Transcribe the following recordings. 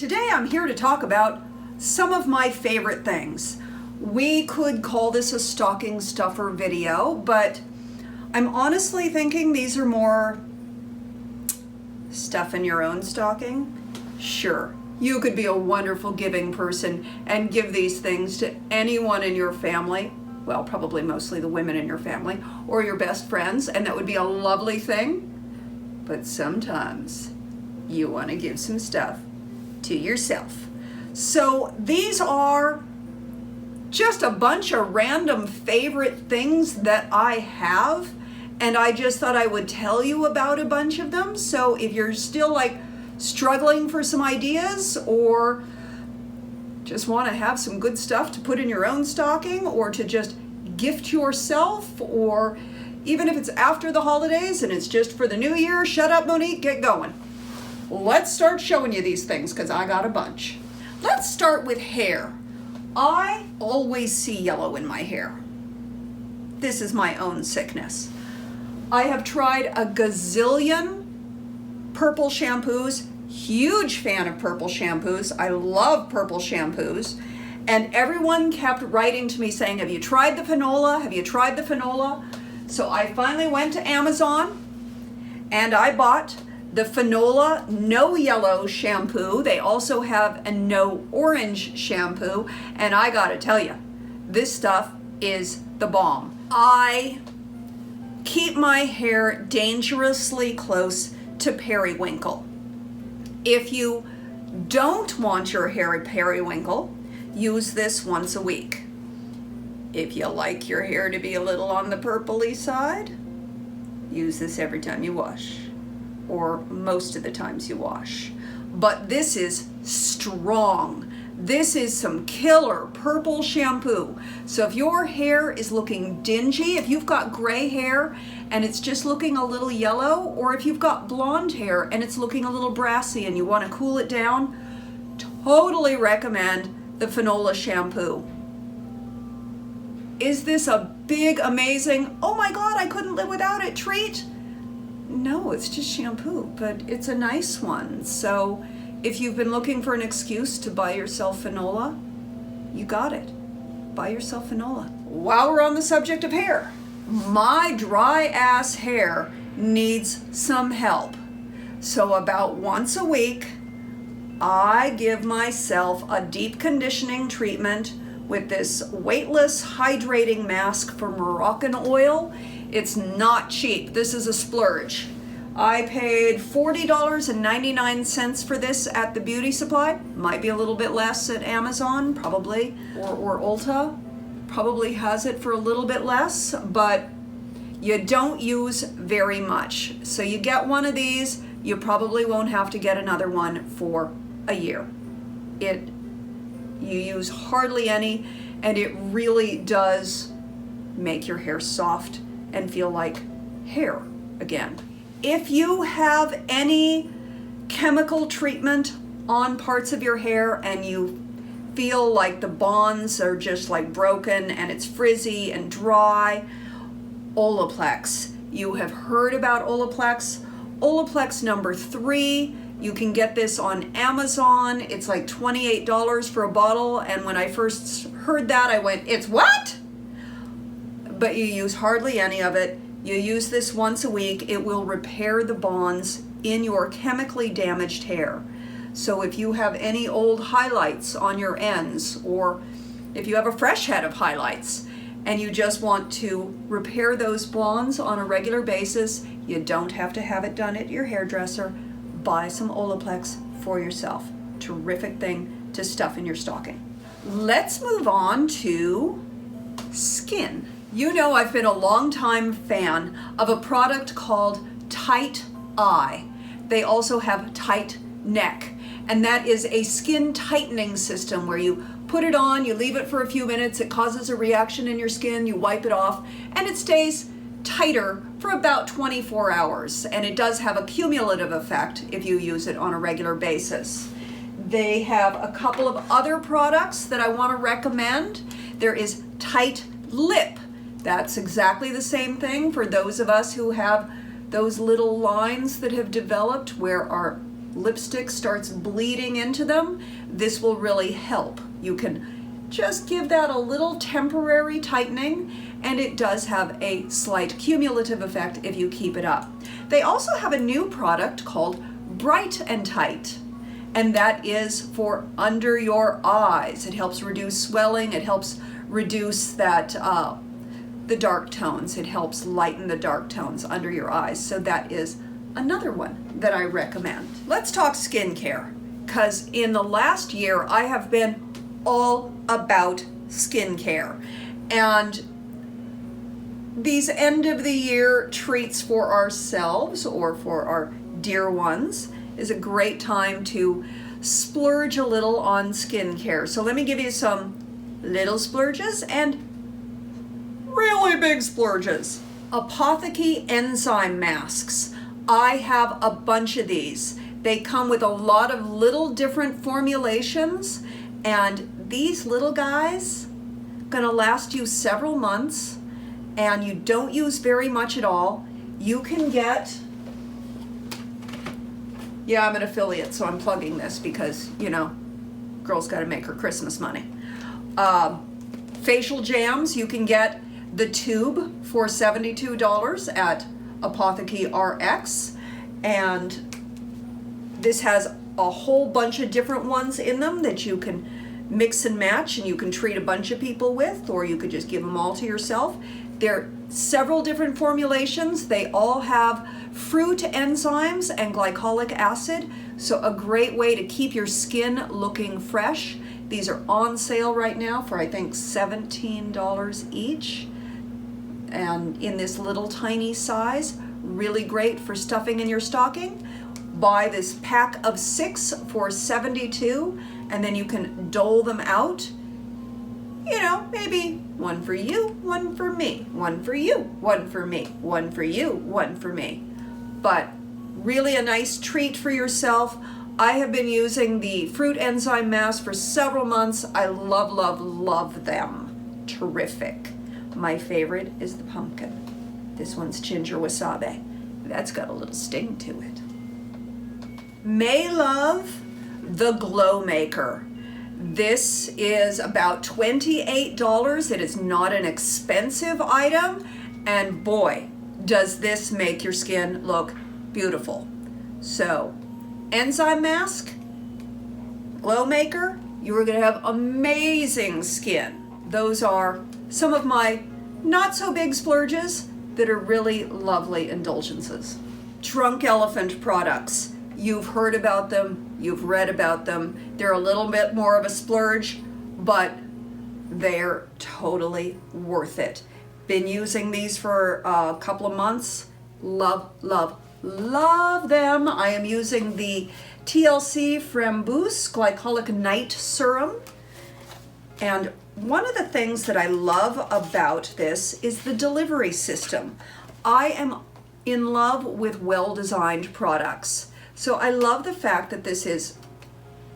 Today I'm here to talk about some of my favorite things. We could call this a stocking stuffer video, but I'm honestly thinking these are more stuff in your own stocking. Sure, you could be a wonderful giving person and give these things to anyone in your family. Well, probably mostly the women in your family or your best friends, and that would be a lovely thing. But sometimes you want to give some stuff to yourself. So these are just a bunch of random favorite things that I have, and I just thought I would tell you about a bunch of them. So if you're still like struggling for some ideas, or just want to have some good stuff to put in your own stocking, or to just gift yourself, or even if it's after the holidays and it's just for the new year, shut up, Monique, get going. Let's start showing you these things because I got a bunch. Let's start with hair. I always see yellow in my hair. This is my own sickness. I have tried a gazillion purple shampoos. Huge fan of purple shampoos. I love purple shampoos. And everyone kept writing to me saying, have you tried the Finola? Have you tried the Finola? So I finally went to Amazon and I bought the Finola No Yellow shampoo. They also have a No Orange shampoo. And I gotta tell you, this stuff is the bomb. I keep my hair dangerously close to periwinkle. If you don't want your hair periwinkle, use this once a week. If you like your hair to be a little on the purpley side, use this every time you wash, or most of the times you wash. But this is strong. This is some killer purple shampoo. So if your hair is looking dingy, if you've got gray hair and it's just looking a little yellow, or if you've got blonde hair and it's looking a little brassy and you want to cool it down, totally recommend the Finola shampoo. Is this a big, amazing, oh my God, I couldn't live without it treat? No, it's just shampoo, but it's a nice one. So if you've been looking for an excuse to buy yourself Finola, you got it. Buy yourself Finola. While we're on the subject of hair, my dry ass hair needs some help. So about once a week, I give myself a deep conditioning treatment with this weightless hydrating mask from Moroccan oil. It's not cheap. This is a splurge. I paid $40.99 for this at the beauty supply. Might be a little bit less at Amazon, probably, or Ulta. Probably has it for a little bit less, but you don't use very much. So you get one of these, you probably won't have to get another one for a year. You use hardly any, and it really does make your hair soft and feel like hair again. If you have any chemical treatment on parts of your hair and you feel like the bonds are just like broken and it's frizzy and dry, Olaplex. You have heard about Olaplex. Olaplex number 3. You can get this on Amazon. It's like $28 for a bottle. And when I first heard that, I went, it's what? But you use hardly any of it. You use this once a week. It will repair the bonds in your chemically damaged hair. So if you have any old highlights on your ends, or if you have a fresh head of highlights and you just want to repair those bonds on a regular basis, you don't have to have it done at your hairdresser. Buy some Olaplex for yourself. Terrific thing to stuff in your stocking. Let's move on to skin. You know, I've been a long-time fan of a product called Tight Eye. They also have Tight Neck, and that is a skin tightening system where you put it on, you leave it for a few minutes, it causes a reaction in your skin, you wipe it off, and it stays tighter for about 24 hours. And it does have a cumulative effect if you use it on a regular basis. They have a couple of other products that I want to recommend. There is Tight Lip. That's exactly the same thing for those of us who have those little lines that have developed where our lipstick starts bleeding into them, this will really help. You can just give that a little temporary tightening, and it does have a slight cumulative effect if you keep it up. They also have a new product called Bright and Tight, and that is for under your eyes. It helps reduce swelling, it helps reduce that the dark tones. It helps lighten the dark tones under your eyes. So that is another one that I recommend. Let's talk skincare, because in the last year I have been all about skincare, and these end of the year treats for ourselves or for our dear ones is a great time to splurge a little on skincare. So let me give you some little splurges and really big splurges. Apothecary enzyme masks. I have a bunch of these. They come with a lot of little different formulations, and these little guys gonna last you several months, and you don't use very much at all. You can get, yeah, I'm an affiliate, so I'm plugging this because, you know, girl's got to make her Christmas money. Facial jams, you can get the tube for $72 at Apothecary RX, and this has a whole bunch of different ones in them that you can mix and match, and you can treat a bunch of people with, or you could just give them all to yourself. There are several different formulations. They all have fruit enzymes and glycolic acid, so a great way to keep your skin looking fresh. These are on sale right now for I think $17 each, and in this little tiny size, really great for stuffing in your stocking. Buy this pack of 6 for $72, and then you can dole them out. You know, maybe one for you, one for me, one for you, one for me, one for you, one for me. But really a nice treat for yourself. I have been using the fruit enzyme mask for several months. I love, love, love them. Terrific. My favorite is the pumpkin. This one's ginger wasabi. That's got a little sting to it. May love the Glow Maker. This is about $28. It is not an expensive item, and boy, does this make your skin look beautiful. So, enzyme mask, Glow Maker, you are going to have amazing skin. Those are some of my not so big splurges that are really lovely indulgences. Drunk Elephant products. You've heard about them, you've read about them. They're a little bit more of a splurge, but they're totally worth it. Been using these for a couple of months. Love, love, love them. I am using the TLC Framboos Glycolic Night Serum. And one of the things that I love about this is the delivery system. I am in love with well-designed products. So I love the fact that this is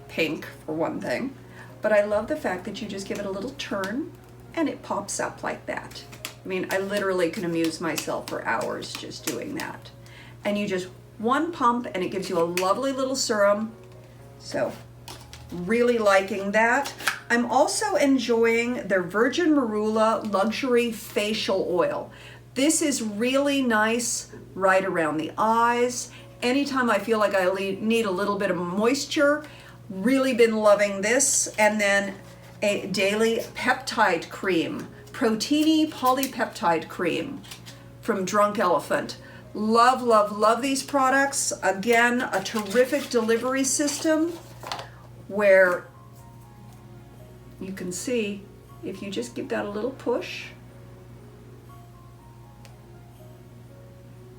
pink, for one thing, but I love the fact that you just give it a little turn and it pops up like that. I mean, I literally can amuse myself for hours just doing that. And you just one pump and it gives you a lovely little serum. So really liking that. I'm also enjoying their Virgin Marula Luxury Facial Oil. This is really nice right around the eyes. Anytime I feel like I need a little bit of moisture, really been loving this. And then a daily peptide cream, Proteiny Polypeptide Cream from Drunk Elephant. Love, love, love these products. Again, a terrific delivery system where you can see if you just give that a little push,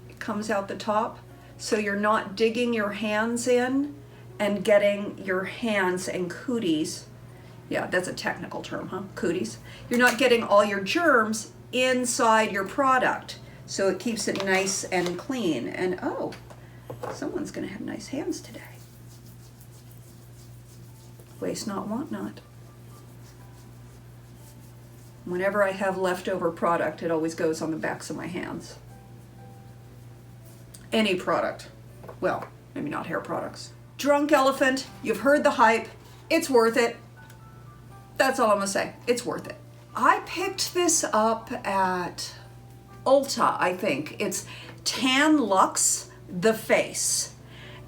it comes out the top. So you're not digging your hands in and getting your hands and cooties. Yeah, that's a technical term, huh? Cooties. You're not getting all your germs inside your product. So it keeps it nice and clean. And oh, someone's gonna have nice hands today. Waste not, want not. Whenever I have leftover product, it always goes on the backs of my hands. Any product. Well, maybe not hair products. Drunk Elephant, you've heard the hype. It's worth it. That's all I'm gonna say. It's worth it. I picked this up at Ulta, I think. It's Tan Luxe The Face.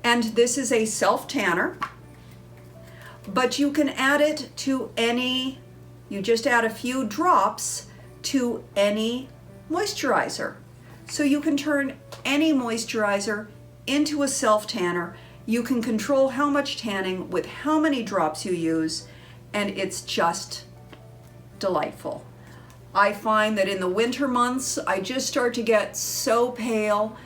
And this is a self-tanner, but you can add it to any, you just add a few drops to any moisturizer. So you can turn any moisturizer into a self-tanner. You can control how much tanning with how many drops you use, and it's just delightful. I find that in the winter months, I just start to get so pale,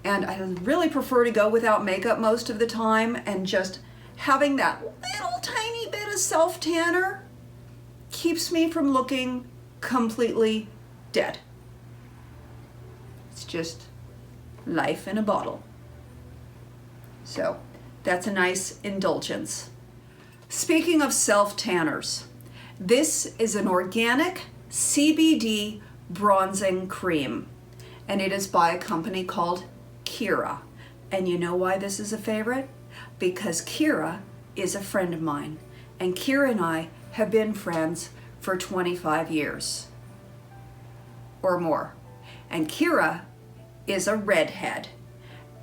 and I really prefer to go without makeup most of the time, and just having that little tiny bit of self-tanner keeps me from looking completely dead. It's just life in a bottle. So that's a nice indulgence. Speaking of self-tanners, this is an organic CBD bronzing cream, and it is by a company called Kira. And you know why this is a favorite? Because Kira is a friend of mine, and Kira and I have been friends for 25 years or more. And Kira is a redhead,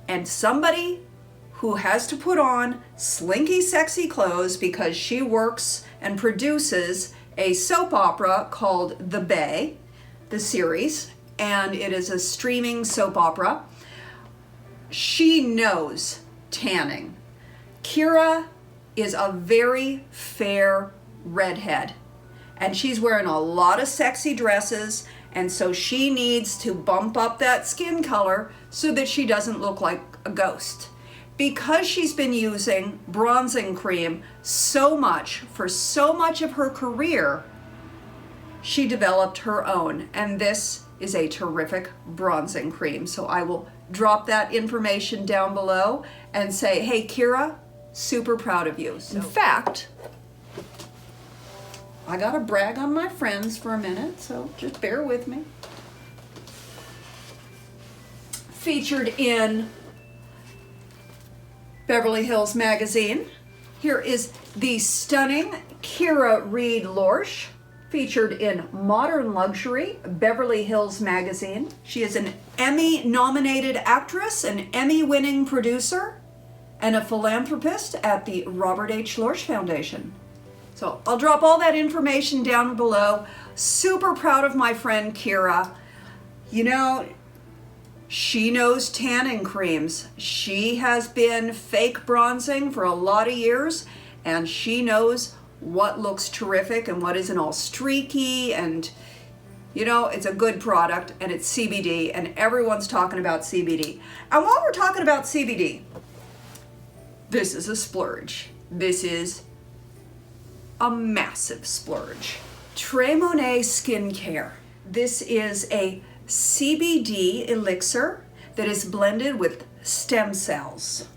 and somebody who has to put on slinky, sexy clothes because she works and produces a soap opera called The Bay, the series, and it is a streaming soap opera. She knows tanning. Kira is a very fair redhead, and she's wearing a lot of sexy dresses, and so she needs to bump up that skin color so that she doesn't look like a ghost. Because she's been using bronzing cream so much for so much of her career, she developed her own, and this is a terrific bronzing cream. So I will drop that information down below and say, hey, Kira, super proud of you. In fact, I gotta brag on my friends for a minute, so just bear with me. Featured in Beverly Hills Magazine, here is the stunning Kira Reed Lorsch, featured in Modern Luxury, Beverly Hills Magazine. She is an Emmy-nominated actress, an Emmy-winning producer, and a philanthropist at the Robert H. Lorsch Foundation. So I'll drop all that information down below. Super proud of my friend Kira. You know, she knows tanning creams. She has been fake bronzing for a lot of years, and she knows what looks terrific and what isn't all streaky, and you know, it's a good product, and it's CBD, and everyone's talking about CBD. And while we're talking about CBD, this is a splurge. This is a massive splurge. Très Monet Skincare. This is a CBD elixir that is blended with stem cells.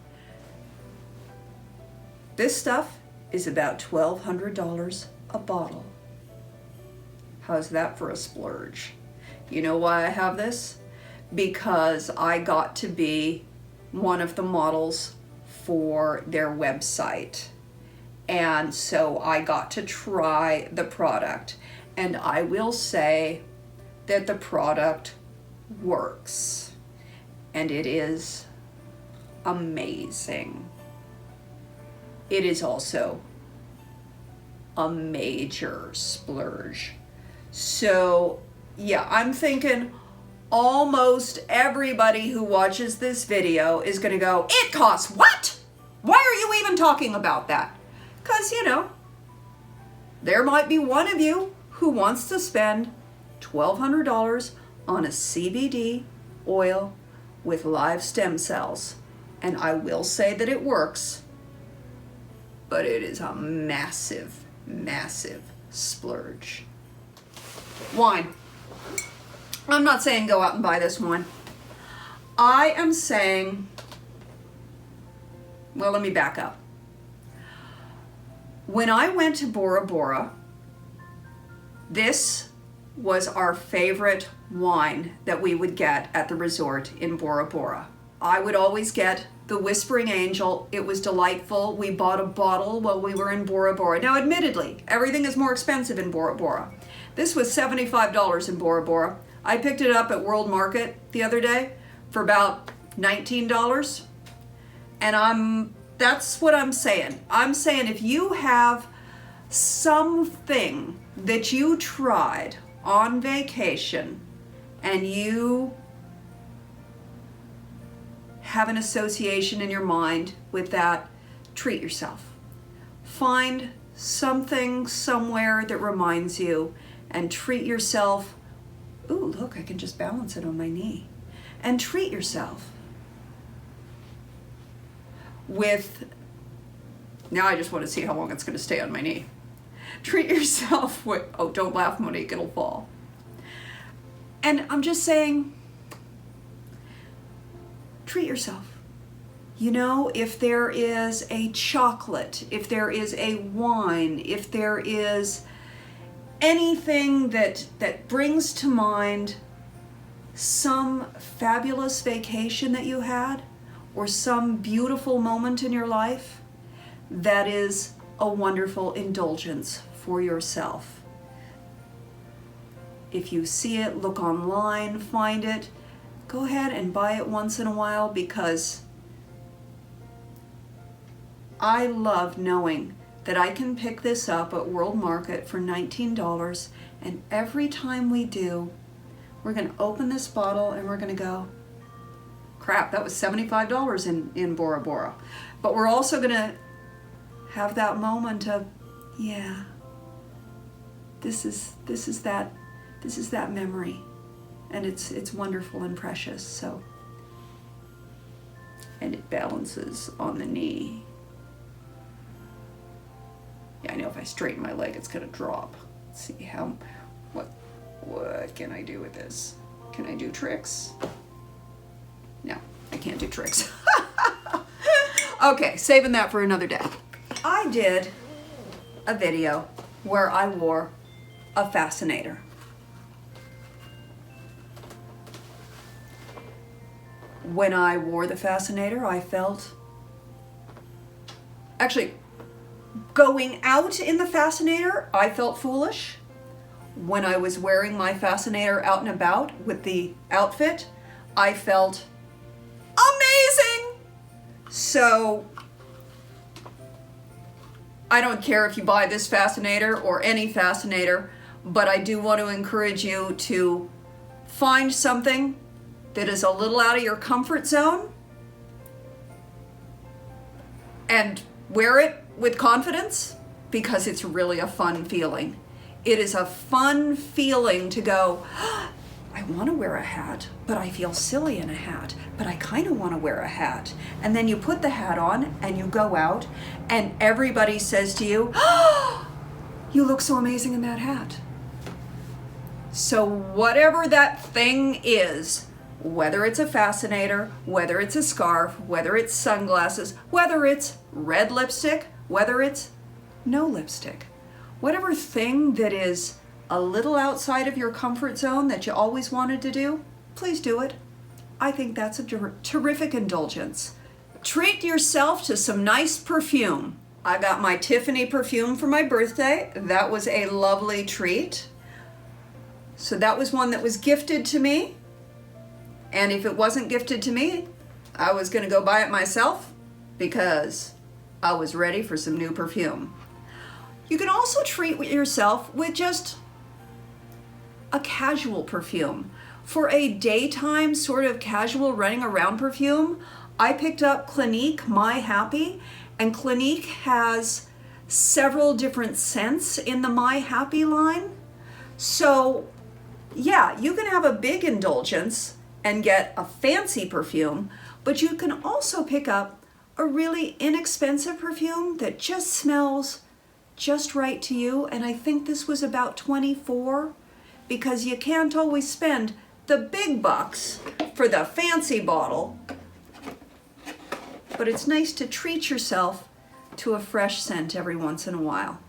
This stuff is about $1,200 a bottle. How's that for a splurge? You know why I have this? Because I got to be one of the models for their website. And so I got to try the product. And I will say that the product works. And it is amazing. It is also a major splurge. So yeah, I'm thinking almost everybody who watches this video is gonna go, it costs what? Why are you even talking about that? Because, you know, there might be one of you who wants to spend $1,200 on a CBD oil with live stem cells. And I will say that it works, but it is a massive, massive splurge. Wine. I'm not saying go out and buy this wine. I am saying, well, let me back up. When I went to Bora Bora, this was our favorite wine that we would get at the resort in Bora Bora. I would always get the Whispering Angel. It was delightful. We bought a bottle while we were in Bora Bora. Now, admittedly, everything is more expensive in Bora Bora. This was $75 in Bora Bora. I picked it up at World Market the other day for about $19. And that's what I'm saying. I'm saying if you have something that you tried on vacation and you have an association in your mind with that, treat yourself. Find something somewhere that reminds you and treat yourself. Ooh, look, I can just balance it on my knee. And treat yourself with, now I just want to see how long it's going to stay on my knee. Treat yourself with, oh, don't laugh, Monique, it'll fall. And I'm just saying, treat yourself. You know, if there is a chocolate, if there is a wine, if there is anything that brings to mind some fabulous vacation that you had or some beautiful moment in your life, that is a wonderful indulgence for yourself. If you see it, look online, find it, go ahead and buy it once in a while, because I love knowing that I can pick this up at World Market for $19, and every time we do, we're going to open this bottle and we're going to go, crap, that was $75 in Bora Bora. But we're also going to have that moment of, yeah, this is that memory, and it's wonderful and precious. So, and it balances on the knee. Yeah, I know if I straighten my leg, it's gonna drop. Let's see what can I do with this? Can I do tricks? No, I can't do tricks. Okay, saving that for another day. I did a video where I wore a fascinator. When I wore the fascinator, I felt, actually, going out in the fascinator, I felt foolish. When I was wearing my fascinator out and about with the outfit, I felt amazing. So I don't care if you buy this fascinator or any fascinator, but I do want to encourage you to find something that is a little out of your comfort zone and wear it with confidence, because it's really a fun feeling. It is a fun feeling to go, I want to wear a hat, but I feel silly in a hat, but I kind of want to wear a hat. And then you put the hat on and you go out and everybody says to you, oh, you look so amazing in that hat. So whatever that thing is, whether it's a fascinator, whether it's a scarf, whether it's sunglasses, whether it's red lipstick, whether it's no lipstick, whatever thing that is a little outside of your comfort zone that you always wanted to do, please do it. I think that's a terrific indulgence. Treat yourself to some nice perfume. I got my Tiffany perfume for my birthday. That was a lovely treat. So that was one that was gifted to me. And if it wasn't gifted to me, I was going to go buy it myself because I was ready for some new perfume. You can also treat yourself with just a casual perfume. For a daytime sort of casual running around perfume, I picked up Clinique My Happy, and Clinique has several different scents in the My Happy line. So yeah, you can have a big indulgence and get a fancy perfume, but you can also pick up a really inexpensive perfume that just smells just right to you. And I think this was about $24, because you can't always spend the big bucks for the fancy bottle, but it's nice to treat yourself to a fresh scent every once in a while.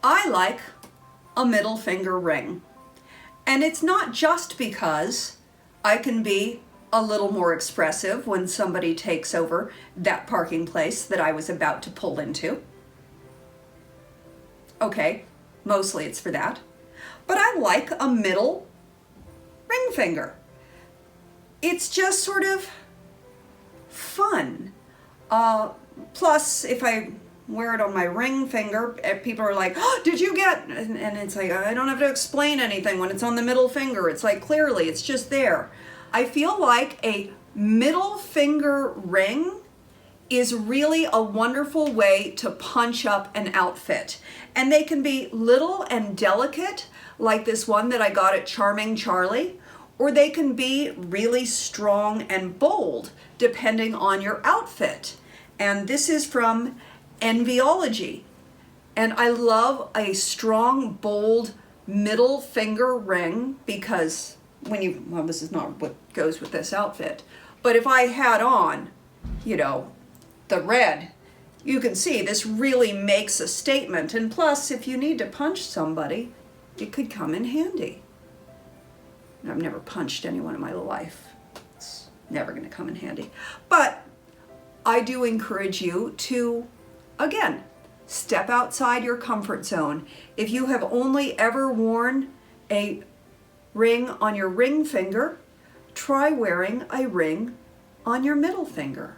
I like a middle finger ring, and it's not just because I can be a little more expressive when somebody takes over that parking place that I was about to pull into. Okay, mostly it's for that. But I like a middle ring finger. It's just sort of fun. Plus, if I wear it on my ring finger, people are like, oh, did you get, and it's like, I don't have to explain anything when it's on the middle finger. It's like, clearly, it's just there. I feel like a middle finger ring is really a wonderful way to punch up an outfit. And they can be little and delicate, like this one that I got at Charming Charlie, or they can be really strong and bold, depending on your outfit. And this is from Envyology. And I love a strong, bold middle finger ring because well, this is not what goes with this outfit, but if I had on, you know, the red, you can see this really makes a statement. And plus, if you need to punch somebody, it could come in handy. I've never punched anyone in my life. It's never going to come in handy. But I do encourage you to, again, step outside your comfort zone. If you have only ever worn a ring on your ring finger, try wearing a ring on your middle finger.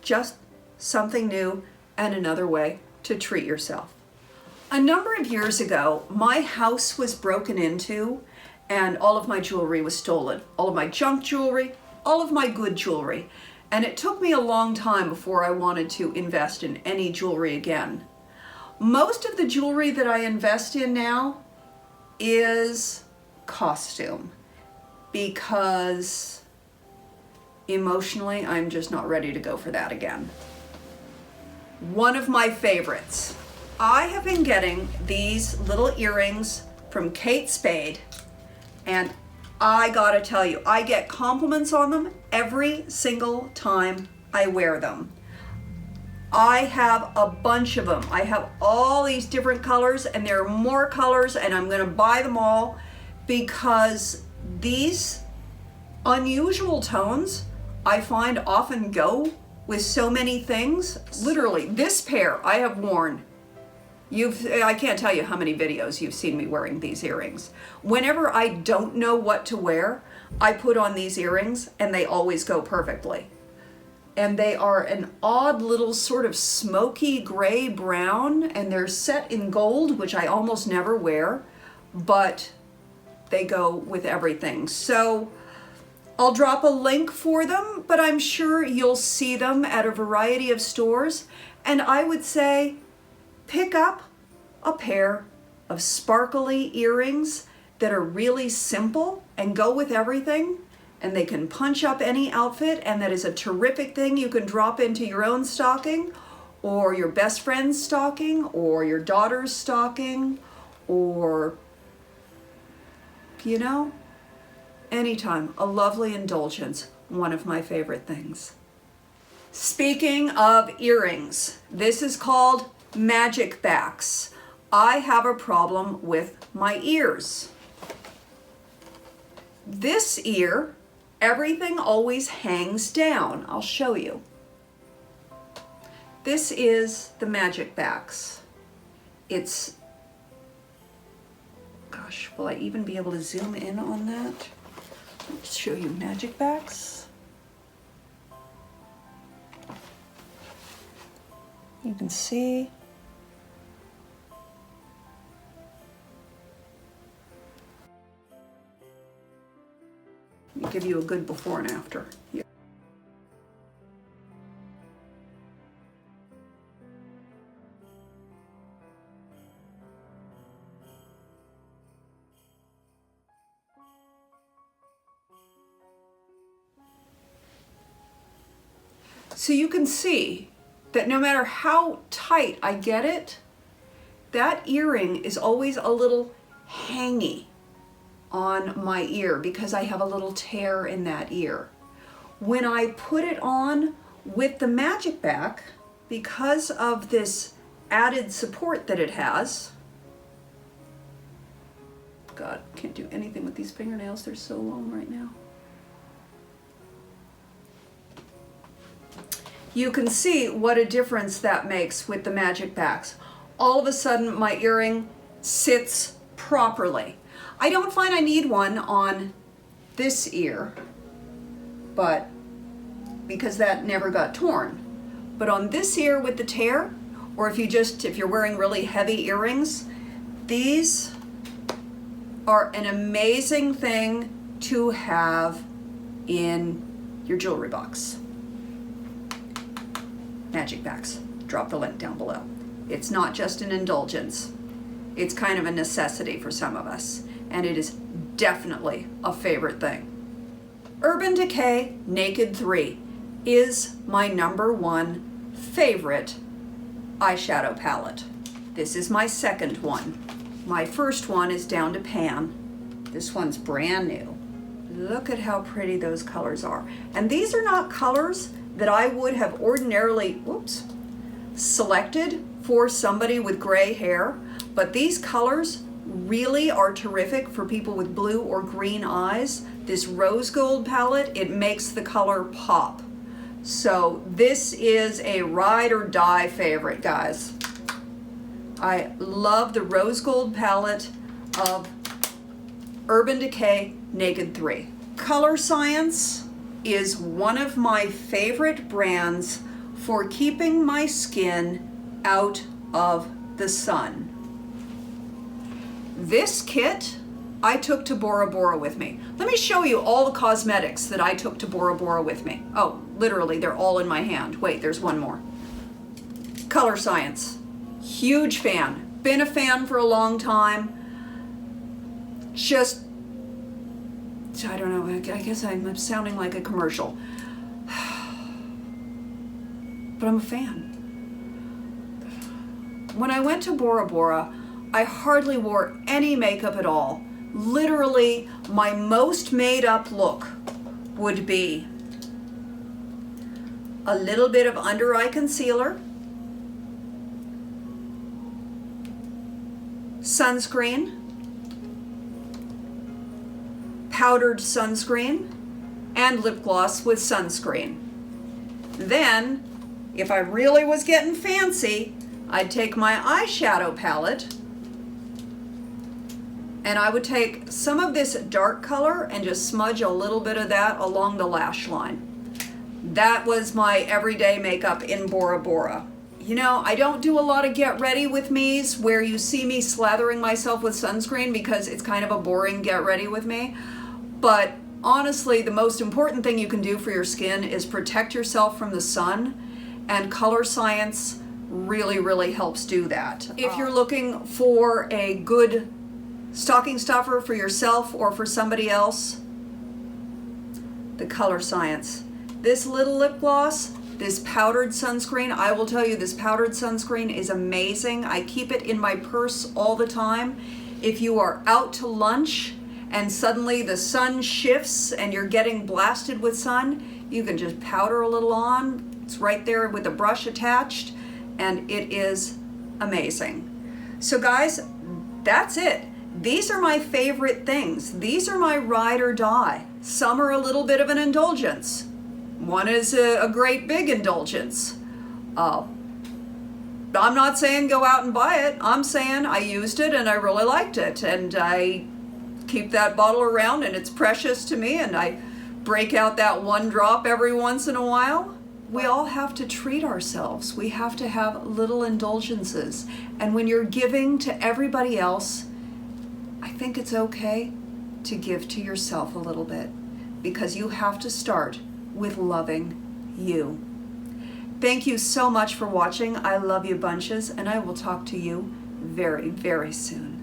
Just something new and another way to treat yourself. A number of years ago, my house was broken into and all of my jewelry was stolen. All of my junk jewelry, all of my good jewelry. And it took me a long time before I wanted to invest in any jewelry again. Most of the jewelry that I invest in now is costume because emotionally, I'm just not ready to go for that again. One of my favorites. I have been getting these little earrings from Kate Spade, and I gotta tell you, I get compliments on them every single time I wear them. I have a bunch of them. I have all these different colors, and there are more colors, and I'm gonna buy them all because these unusual tones I find often go with so many things. Literally, this pair I have worn. I can't tell you how many videos you've seen me wearing these earrings. Whenever I don't know what to wear, I put on these earrings and they always go perfectly. And they are an odd little sort of smoky gray brown, and they're set in gold, which I almost never wear, but they go with everything. So I'll drop a link for them, but I'm sure you'll see them at a variety of stores. And I would say, pick up a pair of sparkly earrings that are really simple and go with everything, and they can punch up any outfit, and that is a terrific thing you can drop into your own stocking or your best friend's stocking or your daughter's stocking or, you know, anytime. A lovely indulgence, one of my favorite things. Speaking of earrings, this is called magic backs. I have a problem with my ears. This ear, everything always hangs down. I'll show you. This is the magic backs. It's, gosh, will I even be able to zoom in on that? Let's show you magic backs. You can see. Let me give you a good before and after. Here. So you can see that no matter how tight I get it, that earring is always a little hangy on my ear because I have a little tear in that ear. When I put it on with the magic back, because of this added support that it has, God, can't do anything with these fingernails, they're so long right now. you can see what a difference that makes with the magic backs. All of a sudden my earring sits properly. I don't find I need one on this ear, but because that never got torn. But on this ear with the tear, or if you're wearing really heavy earrings, these are an amazing thing to have in your jewelry box. Magic backs. Drop the link down below. It's not just an indulgence. It's kind of a necessity for some of us, and it is definitely a favorite thing. Urban Decay Naked 3 is my #1 favorite eyeshadow palette. This is my second one. My first one is Down to Pan. This one's brand new. Look at how pretty those colors are. And these are not colors that I would have ordinarily, selected for somebody with gray hair, but these colors really are terrific for people with blue or green eyes. This rose gold palette, it makes the color pop. So this is a ride or die favorite, guys. I love the rose gold palette of Urban Decay Naked 3. Color Science is one of my favorite brands for keeping my skin out of the sun. This kit I took to Bora Bora with me. Let me show you all the cosmetics that I took to Bora Bora with me. Oh, literally, they're all in my hand. Wait, there's one more. Color Science. Huge fan. Been a fan for a long time. Just, I don't know, I guess I'm sounding like a commercial. But I'm a fan. When I went to Bora Bora, I hardly wore any makeup at all. Literally, my most made up look would be a little bit of under eye concealer, sunscreen, powdered sunscreen, and lip gloss with sunscreen. Then, if I really was getting fancy, I'd take my eyeshadow palette and I would take some of this dark color and just smudge a little bit of that along the lash line. That was my everyday makeup in Bora Bora. You know, I don't do a lot of get ready with me's where you see me slathering myself with sunscreen because it's kind of a boring get ready with me. But honestly, the most important thing you can do for your skin is protect yourself from the sun, and Color Science really, really helps do that. If you're looking for a good stocking stuffer for yourself or for somebody else, the Color Science. This little lip gloss, this powdered sunscreen, I will tell you this powdered sunscreen is amazing. I keep it in my purse all the time. If you are out to lunch and suddenly the sun shifts and you're getting blasted with sun, you can just powder a little on. It's right there with the brush attached, and it is amazing. So guys, that's it. These are my favorite things. These are my ride or die. Some are a little bit of an indulgence. One is a great big indulgence. I'm not saying go out and buy it. I'm saying I used it and I really liked it, and I keep that bottle around and it's precious to me, and I break out that one drop every once in a while. We all have to treat ourselves. We have to have little indulgences. And when you're giving to everybody else, I think it's okay to give to yourself a little bit, because you have to start with loving you. Thank you so much for watching. I love you bunches, and I will talk to you very, very soon.